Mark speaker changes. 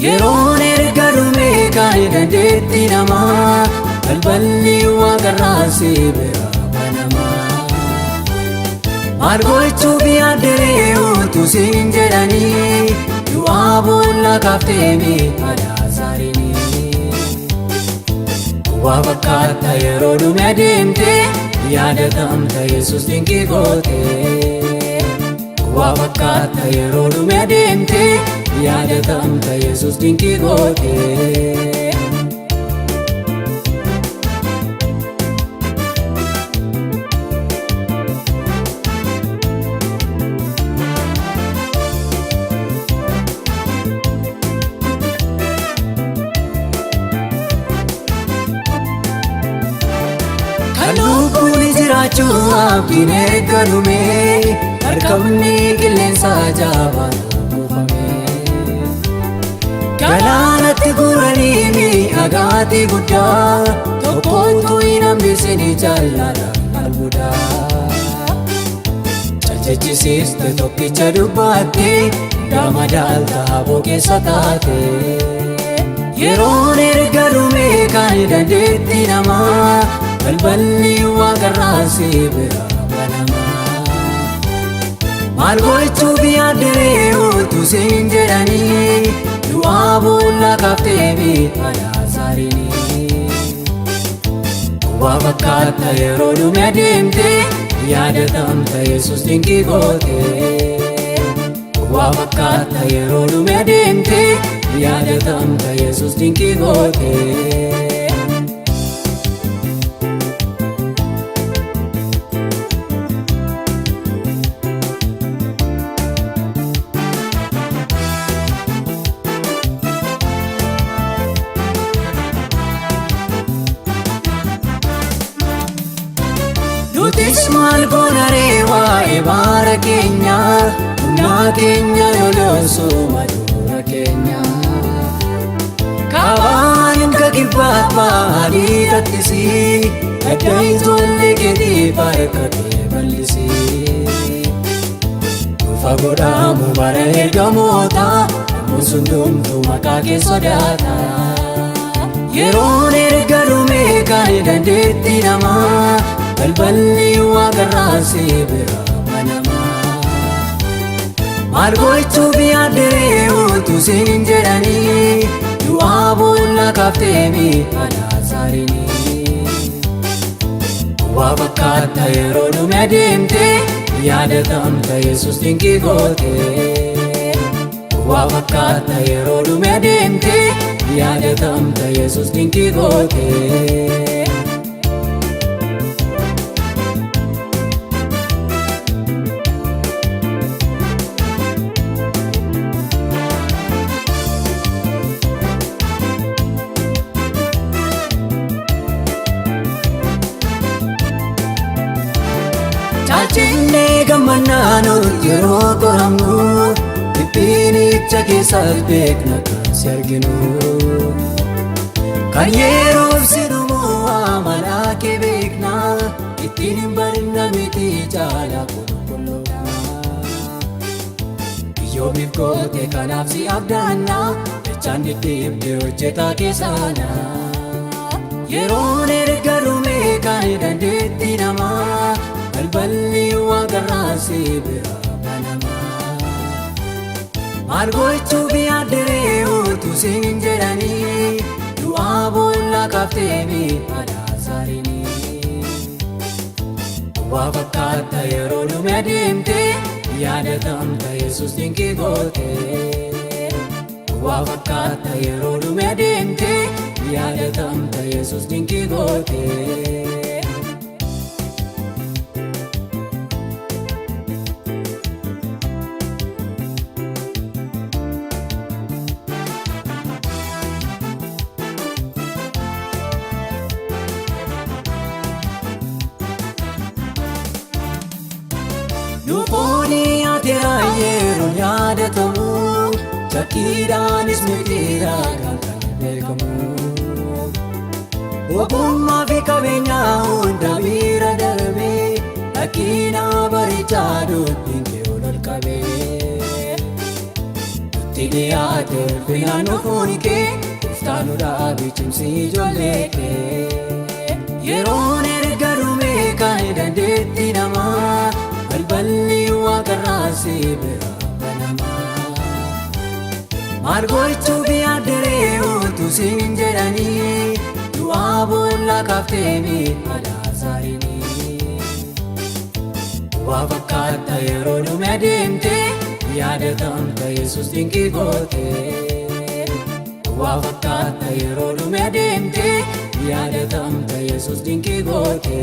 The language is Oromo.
Speaker 1: yeroon erga dhume kan dandeetti namaa balballi waaqarraa si bira banamaa maal gochuuf yaadderee utuu siin jedhanii du'aa boolla kaaftee miidhaa saarinii waa fakkaata yeroo dhume adeemte yaadatamta Yesuus dinqii goote waa fakkaata yeroo dhume adeemte yaadatamta Yesuus dinqii goote Lubbuun jiraachuu abdiin erga dhume harkamni qilleensa jabaan buufame galaanatti guuranii mi'aagaati guddaa tokkotu hin hambisini jaallalaan albuudaa calchechisiiste tokkicha dubbatte daama daalta haboo keessa taate yeroon erga dhume kan dandeetti namaa balballi waaqarraa si bira banamaa maal gochuuf yaadderee utuu siin jedhanii du'aa boolla kaaftee miidhaa saarinii waa fakkaata yeroo dhume adeemte yaadatamta Yesuus dinqii goote waa fakkaata yeroo dhume adeemte yaadatamta Yesuus dinqii goote Nutis maal goona waa'ee baara keenya humnaa keenya loloosu maduura keenya kaabaan ka kibbaat ba'anii tattisii adda ijoollee keetii bareekkatee bal'isii dhufa godhaamu bara ergamoota namoonni sun dhumtu maqaa kee sodaata yeroon erga dhume kan dandeetti namaa balballi waaqarraa si bira banamaa maal gochuuf yaadderee utuu siin jedhanii du'aa boolla kaaftee miidhaa saarinii waa fakkaata yeroo dhume adeemte yaadatamta Yesuus dinqii goote waa fakkaata yeroo dhume adeemte yaadatamta Yesuus dinqii goote Caalchinnee gammannaan yeroo qoramnu dhiphiinicha keessas beekna kan si arginu kan yeroof si dhumu amalaa kee beekna ittiin hin barinna miti jaalaa qulqulluudha biyyoomiif goote kanaaf si abdaanna jechaan dhidhiibdee hojjetaa keessaana yeroon erga dhume kan dandeetti namaa balballi waaqarraa si bira banamaa maal gochuuf yaadderee utuu siin jedhanii du'aa boolla kaaftee miidhaa saarinii waa fakkaata yeroo dhume adeemte yaadatamta Yesuus dinqii goote waa fakkaata yeroo dhume adeemte yaadatamta Yesuus dinqii goote Nufooni atera yeroo yaadatamu Shakkiidhaanis mitiidhaan kan beekamu ogummaa fi qabeenyaa hunda bira darbee Lakkina bareechaa dubbiin kee ol qabee nutti dhiyaate ulfinaan dhufuun kee iftaanudha bichimsi ijoollee kee. Yeroon erga dhume kan dandeetti namaa balballi waaqarraa si bira banamaa. Maal gochuu biyyaaddaree utuu siin jedhanii du'aa boolla kaaftee miidhaa saarinii. Waa fakkaata yeroo dhume adeemte yaadatamta Yesuus dinqii goote. Waa fakkaata yeroo dhume adeemte yaadatamta Yesuus dinqii goote.